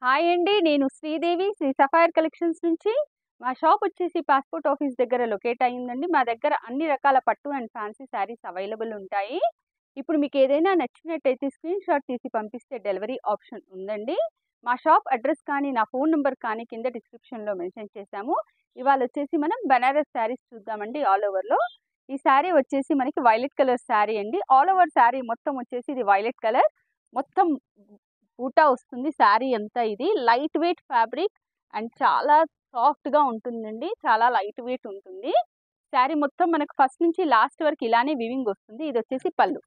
Hi అండి. నేను Sridevi Shri sapphire collections నుంచి. మా షాప్ వచ్చేసి పాస్‌పోర్ట్ ఆఫీస్ దగ్గర లొకేట్ అయిందండి. మా దగ్గర అన్ని రకాల పట్టు అండ్ ఫ్యాన్సీ శారీస్ అవైలబుల్ ఉంటాయి. ఇప్పుడు మీకు ఏదైనా నచ్చినట్టయితే స్క్రీన్ షాట్ తీసి పంపిస్తే డెలివరీ ఆప్షన్ ఉందండి. మా షాప్ అడ్రస్ కానీ, నా ఫోన్ నంబర్ కానీ కింద డిస్క్రిప్షన్‌లో మెన్షన్ చేశాము. ఇవాళ వచ్చేసి మనం బనారస్ శారీస్ చూద్దామండి ఆల్ ఓవర్‌లో. ఈ శారీ వచ్చేసి మనకి వైలెట్ కలర్ శారీ అండి. ఆల్ ఓవర్ శారీ మొత్తం వచ్చేసి ఇది వైలెట్ కలర్. మొత్తం బూటా వస్తుంది శారీ అంతా. ఇది లైట్ వెయిట్ ఫ్యాబ్రిక్ అండ్ చాలా సాఫ్ట్‌గా ఉంటుందండి. చాలా లైట్ వెయిట్ ఉంటుంది. శారీ మొత్తం మనకు ఫస్ట్ నుంచి లాస్ట్ వరకు ఇలానే వీవింగ్ వస్తుంది. ఇది వచ్చేసి పళ్ళు.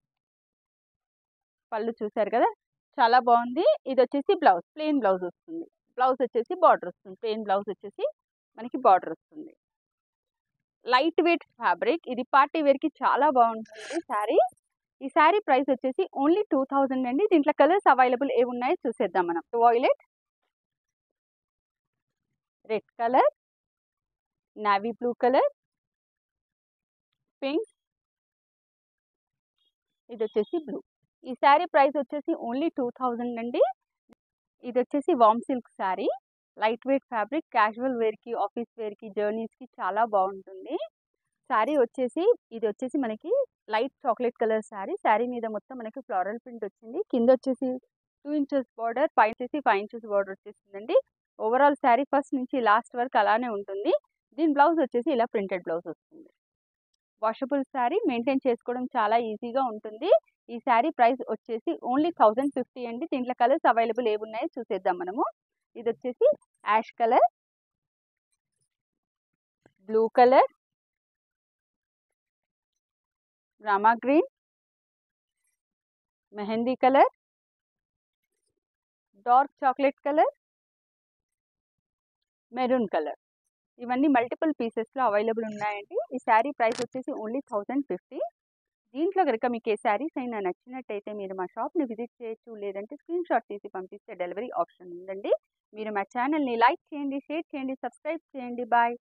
పళ్ళు చూసారు కదా! చాలా బాగుంది. ఇది వచ్చేసి బ్లౌజ్. ప్లెయిన్ బ్లౌజ్ వస్తుంది. బ్లౌజ్ వచ్చేసి బార్డర్ వస్తుంది. ప్లెయిన్ బ్లౌజ్ వచ్చేసి మనకి బార్డర్ వస్తుంది. Light weight fabric. ఇది పార్టీ వేర్‌కి చాలా బాగుంటుంది శారీ. ఈ శారీ ప్రైస్ వచ్చేసి ఓన్లీ 2000 అండి. దీంట్లో కలర్స్ అవైలబుల్ ఏమున్నాయో చూసేద్దాం మనం. Violet, red colour, navy blue colour, pink, ఇది వచ్చేసి బ్లూ. ఈ శారీ ప్రైస్ వచ్చేసి ఓన్లీ 2000 అండి. ఇది వచ్చేసి warm silk sari. Light weight fabric, casual వేర్‌కి, ఆఫీస్ వేర్‌కి, జర్నీస్‌కి చాలా బాగుంటుంది. శారీ వచ్చేసి ఇది వచ్చేసి మనకి light chocolate colour sari. Sari మీద మొత్తం మనకి ఫ్లోరల్ ప్రింట్ వచ్చింది. కింద వచ్చేసి 2 ఇంచెస్ బార్డర్, పైన వచ్చేసి 5 ఇంచెస్ బార్డర్ వచ్చేసిందండి. ఓవరాల్ శారీ ఫస్ట్ నుంచి లాస్ట్ వరకు అలానే ఉంటుంది. దీని బ్లౌజ్ వచ్చేసి ఇలా ప్రింటెడ్ బ్లౌజ్ వస్తుంది. వాషబుల్ శారీ, మెయింటైన్ చేసుకోవడం చాలా ఈజీగా ఉంటుంది. ఈ శారీ ప్రైస్ వచ్చేసి ఓన్లీ 1050 అండి. దీంట్లో కలర్స్ అవైలబుల్ ఏమున్నాయో చూసేద్దాం మనము. ఇది వచ్చేసి ash colour, blue colour, Rama green, mehndi colour, dark chocolate colour, maroon colour. ఇవన్నీ మల్టిపుల్ పీసెస్లో అవైలబుల్ ఉన్నాయండి. ఈ శారీ ప్రైస్ వచ్చేసి ఓన్లీ 1050. దీంట్లో కనుక మీకు ఏ శారీస్ అయినా నచ్చినట్టయితే మీరు మా షాప్ని విజిట్ చేయొచ్చు. లేదంటే స్క్రీన్ షాట్ తీసి పంపిస్తే డెలివరీ ఆప్షన్ ఉందండి. మీరు మా ఛానల్ని లైక్ చేయండి, షేర్ చేయండి, సబ్స్క్రైబ్ చేయండి. బాయ్.